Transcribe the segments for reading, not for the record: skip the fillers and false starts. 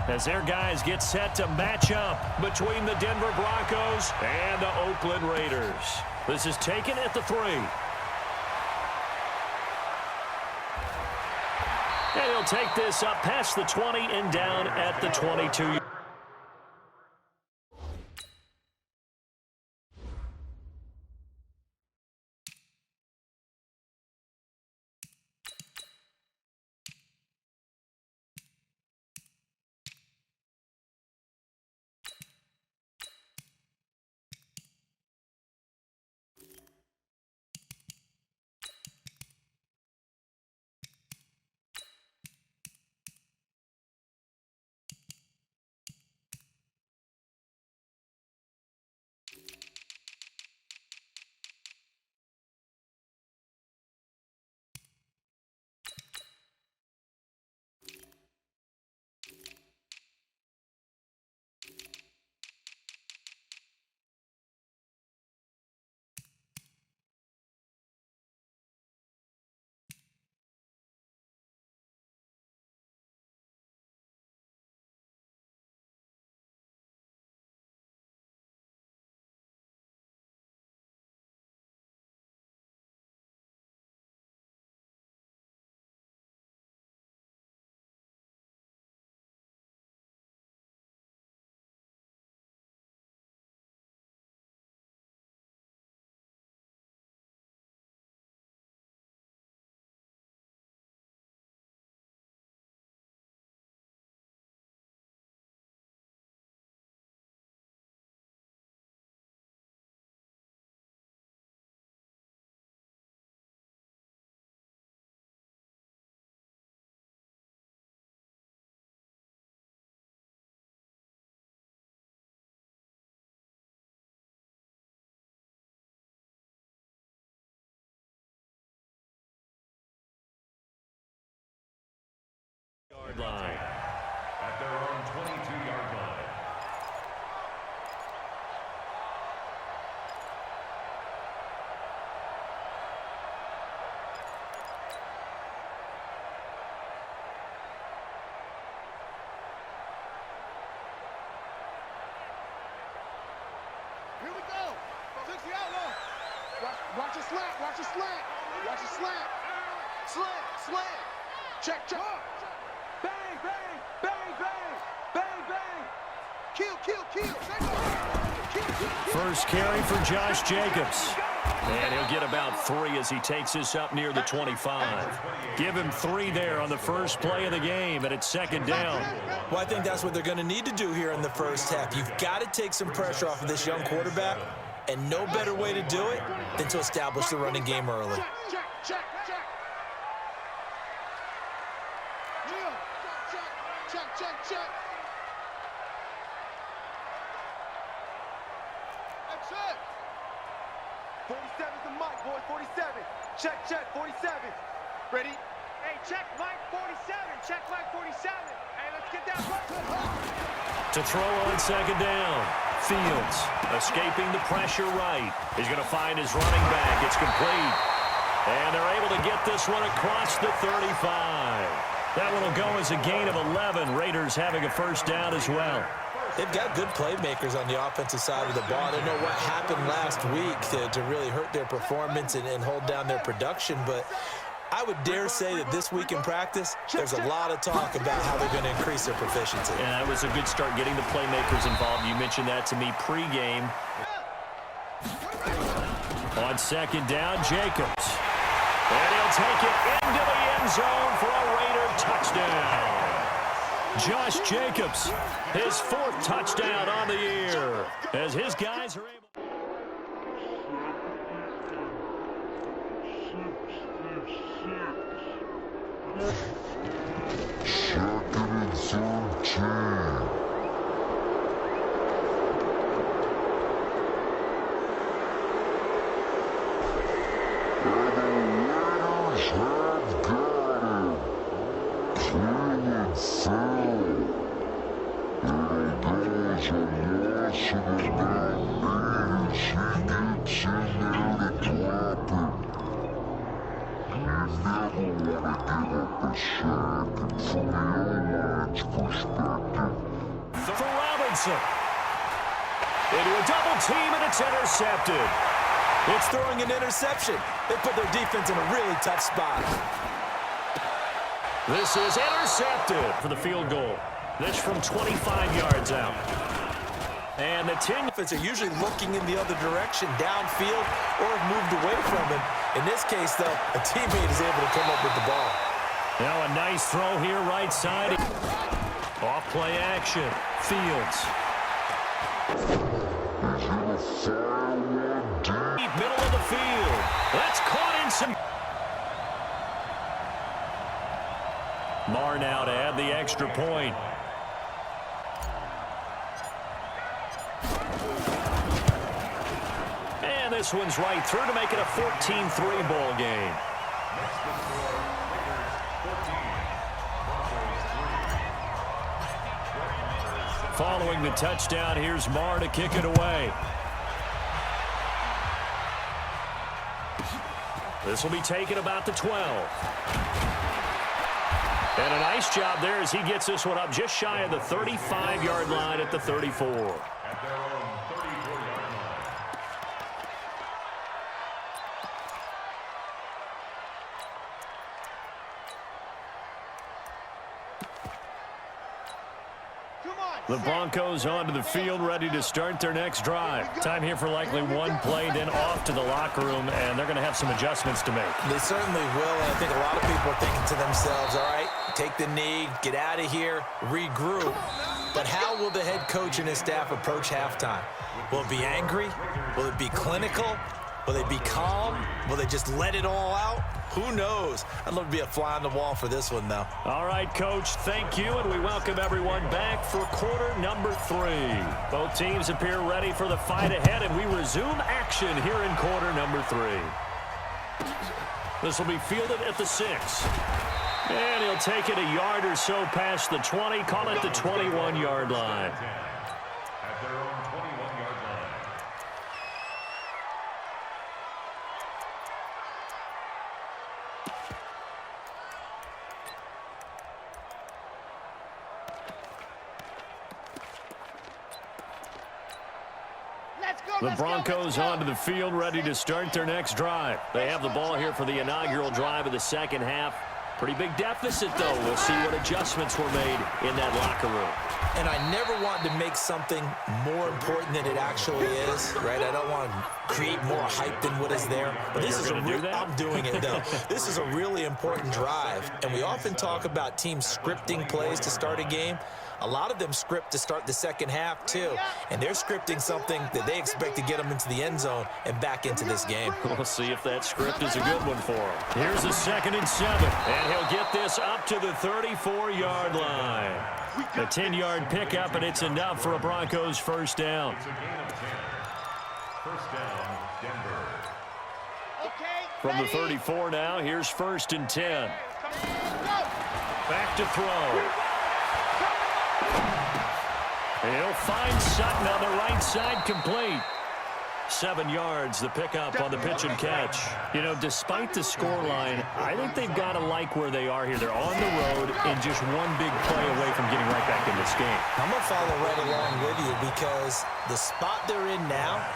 as their guys get set to match up between the Denver Broncos and the Oakland Raiders. This is taken at the 3. And he'll take this up past the 20 and down at the 22. Line. At their own 22-yard line. Here we go. 60 outlaw. Watch a slant. Watch a slant. Watch a slant. Slant. Check. Bang, bang, bang, bang, bang, bang. Kill. First carry for Josh Jacobs. And he'll get about 3 as he takes this up near the 25. Give him 3 there on the first play of the game, and it's second down. Well, I think that's what they're going to need to do here in the first half. You've got to take some pressure off of this young quarterback, and no better way to do it than to establish the running game early. Check. That's it. 47's the mic, boys. 47. Check. 47. Ready? Hey, check Mike 47. Check Mike 47. Hey, let's get that one. To throw on second down. Fields escaping the pressure right. He's going to find his running back. It's complete. And they're able to get this one across the 35. That one will go as a gain of 11. Raiders having a first down as well. They've got good playmakers on the offensive side of the ball. I don't know what happened last week to really hurt their performance and hold down their production, but I would dare say that this week in practice, there's a lot of talk about how they're going to increase their proficiency. And that was a good start getting the playmakers involved. You mentioned that to me pregame. On second down, Jacobs. And he'll take it into the end zone for a Raider touchdown. Josh Jacobs, his 4th touchdown on the year, as his guys are able. Second and 13. Have got him. Cleveland fell. It'll go as a loss of about 8 as he gets in there to drop him. You never want to give up a sack, and from the O-line's perspective, Johnson. Into a double team, and it's intercepted. It's throwing an interception. They put their defense in a really tough spot. This is intercepted for the field goal. This from 25 yards out. And the 10 Offense are usually looking in the other direction, downfield, or have moved away from him. In this case, though, a teammate is able to come up with the ball. Now a nice throw here, right side. Off play action. Fields. Deep middle of the field. That's caught in some. Marr now to add the extra point. And this one's right through to make it a 14-3 ball game. Following the touchdown, here's Marr to kick it away. This will be taken about the 12. And a nice job there as he gets this one up just shy of the 35-yard line at the 34. At their own 34-yard line. The Broncos onto the field, ready to start their next drive. Time here for likely one play, then off to the locker room, and they're going to have some adjustments to make. They certainly will, and I think a lot of people are thinking to themselves, all right, take the knee, get out of here, regroup. But how will the head coach and his staff approach halftime? Will it be angry? Will it be clinical? Will they be calm? Will they just let it all out? Who knows? I'd love to be a fly on the wall for this one, though. All right, Coach, thank you, and we welcome everyone back for quarter number 3. Both teams appear ready for the fight ahead, and we resume action here in quarter number 3. This will be fielded at the 6. And he'll take it a yard or so past the 20, call it the 21-yard line. At their own 21-yard line. The Broncos onto the field, ready to start their next drive. They have the ball here for the inaugural drive of the second half. Pretty big deficit, though. We'll see what adjustments were made in that locker room. And I never want to make something more important than it actually is, right? I don't want to create more hype than what is there. But this is I'm doing it, though. This is a really important drive. And we often talk about teams scripting plays to start a game. A lot of them script to start the second half, too. And they're scripting something that they expect to get them into the end zone and back into this game. We'll see if that script is a good one for him. Here's a 2nd and 7. And he'll get this up to the 34-yard line. A 10-yard pickup, and it's enough for a Broncos first down. It's a gain of 10. First down, Denver. From the 34 now, here's 1st and 10. Back to throw. And he'll find Sutton on the right side, complete. 7 yards, the pickup on the pitch and catch. You know, despite the scoreline, I think they've got to like where they are here. They're on the road and just one big play away from getting right back in this game. I'm going to follow right along with you because the spot they're in now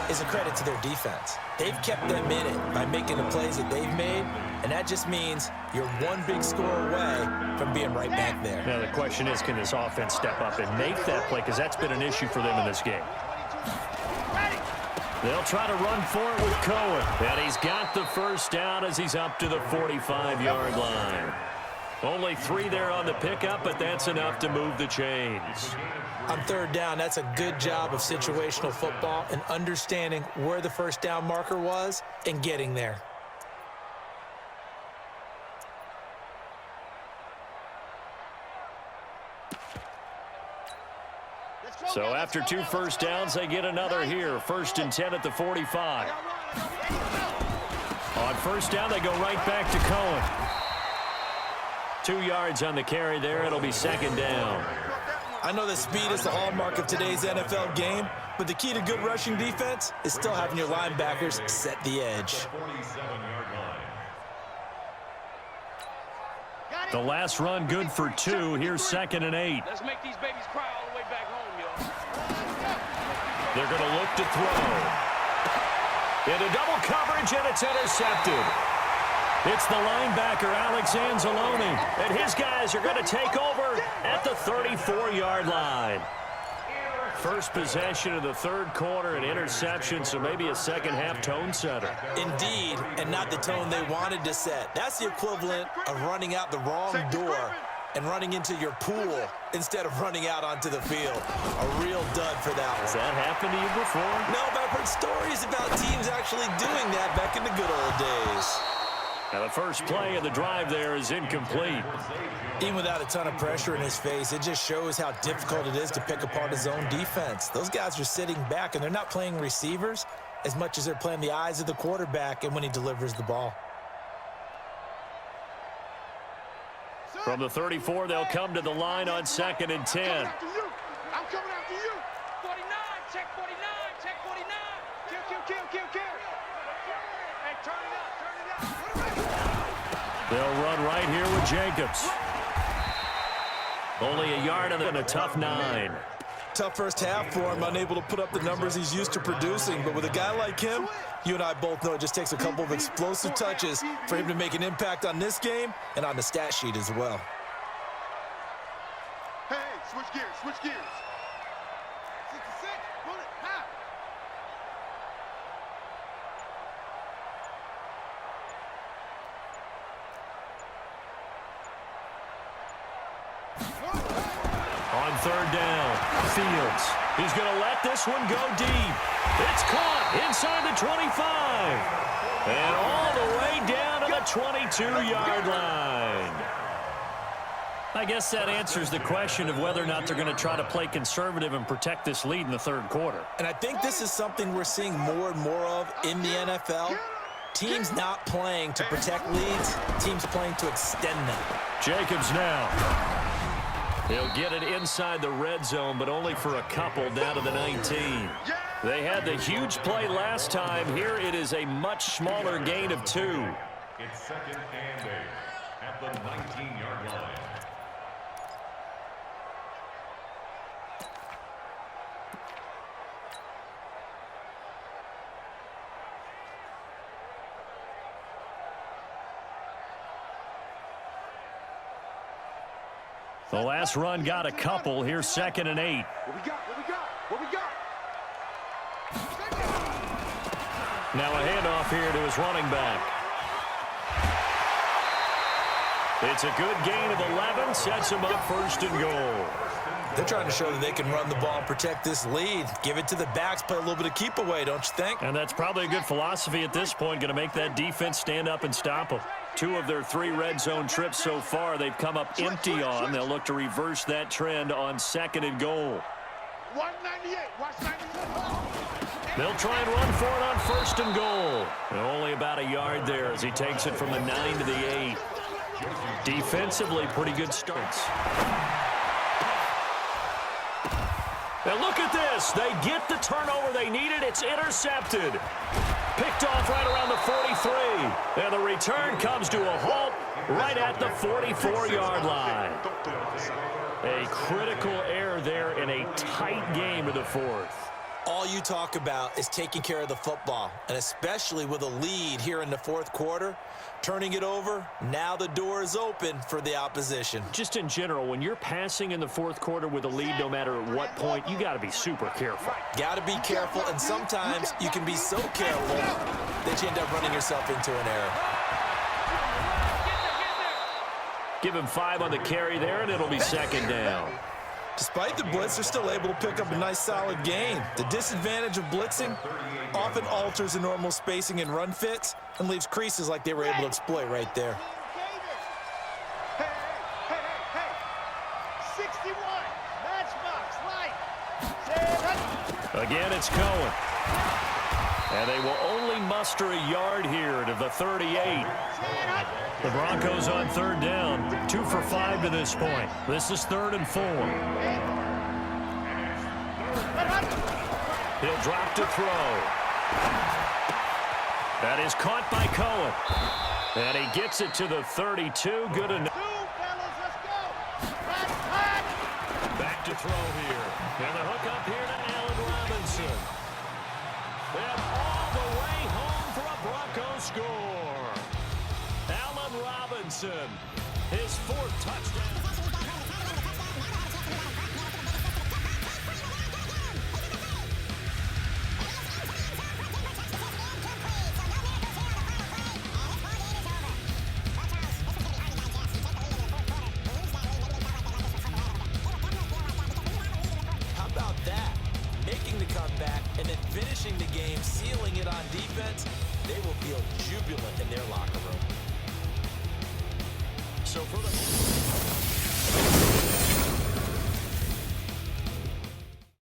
is a credit to their defense. They've kept them in it by making the plays that they've made, and that just means you're one big score away from being right back there. Now the question is, can this offense step up and make that play? Because that's been an issue for them in this game. They'll try to run for it with Cohen. And he's got the first down as he's up to the 45-yard line. Only 3 there on the pickup, but that's enough to move the chains. On 3rd down, that's a good job of situational football and understanding where the first down marker was and getting there. So after 2 first downs, they get another here. 1st and 10 at the 45. On first down, they go right back to Cohen. 2 yards on the carry there. It'll be 2nd down. I know that speed is the hallmark of today's NFL game, but the key to good rushing defense is still having your linebackers set the edge. 47-yard line. The last run good for 2. Here's 2nd and 8. Let's make these babies cry all the way back home, y'all. They're going to look to throw. Into double coverage, and it's intercepted. It's the linebacker, Alex Anzalone, and his guys are going to take over at the 34-yard line. First possession of the third quarter, an interception, so maybe a second-half tone setter. Indeed, and not the tone they wanted to set. That's the equivalent of running out the wrong door and running into your pool instead of running out onto the field. A real dud for that one. Has that happened to you before? No, but I've heard stories about teams actually doing that back in the good old days. Now the first play of the drive there is incomplete. Even without a ton of pressure in his face, it just shows how difficult it is to pick apart his own defense. Those guys are sitting back, and they're not playing receivers as much as they're playing the eyes of the quarterback and when he delivers the ball. From the 34, they'll come to the line on 2nd and 10. I'm coming after you. 49, check 49, check 49. Kill. Hey, turn it up. They'll run right here with Jacobs. Only a yard and a tough 9. Tough first half for him, unable to put up the numbers he's used to producing. But with a guy like him, you and I both know it just takes a couple of explosive touches for him to make an impact on this game and on the stat sheet as well. Hey, switch gears. 66, run it, half. On 3rd down, Fields. He's going to let this one go deep. It's caught inside the 25. And all the way down to the 22-yard line. I guess that answers the question of whether or not they're going to try to play conservative and protect this lead in the third quarter. And I think this is something we're seeing more and more of in the NFL. Teams not playing to protect leads, teams playing to extend them. Jacobs now. He'll get it inside the red zone, but only for a couple down to the 19. They had the huge play last time. Here it is a much smaller gain of 2. It's 2nd and 8 at the 19-yard line. The last run got a couple. Here's 2nd and 8. What we got? Now a handoff here to his running back. It's a good gain of 11. Sets him up 1st and goal. They're trying to show that they can run the ball and protect this lead. Give it to the backs, play a little bit of keep away, don't you think? And that's probably a good philosophy at this point. Going to make that defense stand up and stop them. 2 of their 3 red zone trips so far they've come up empty on. They'll look to reverse that trend on 2nd and goal. 198. Watch 98. They'll try and run for it on 1st and goal. And only about a yard there as he takes it from the 9 to the 8. Defensively, pretty good starts. Now look at this. They get the turnover they needed. It's intercepted. Picked off right around the 43. And the return comes to a halt right at the 44-yard line. A critical error there in a tight game of the 4th. All you talk about is taking care of the football, and especially with a lead here in the 4th quarter, turning it over, now the door is open for the opposition. Just in general, when you're passing in the 4th quarter with a lead, no matter at what point, you got to be super careful. Got to be careful, and sometimes you can be so careful that you end up running yourself into an error. Give him 5 on the carry there, and it'll be 2nd down. Despite the blitz, they're still able to pick up a nice solid gain. The disadvantage of blitzing often alters the normal spacing and run fits and leaves creases like they were able to exploit right there. Hey. 61, matchbox, light. Again, it's Cohen. And they will only muster a yard here to the 38. The Broncos on 3rd down. 2 for 5 to this point. This is 3rd and 4. He'll drop to throw. That is caught by Cohen. And he gets it to the 32. Good enough. And the hook up here to Allen Robinson. And all the way home for a Broncos score. Allen Robinson, his 4th touchdown. How about that? Making the comeback and then finishing the game, sealing it on defense. They will feel jubilant in their locker room. So for the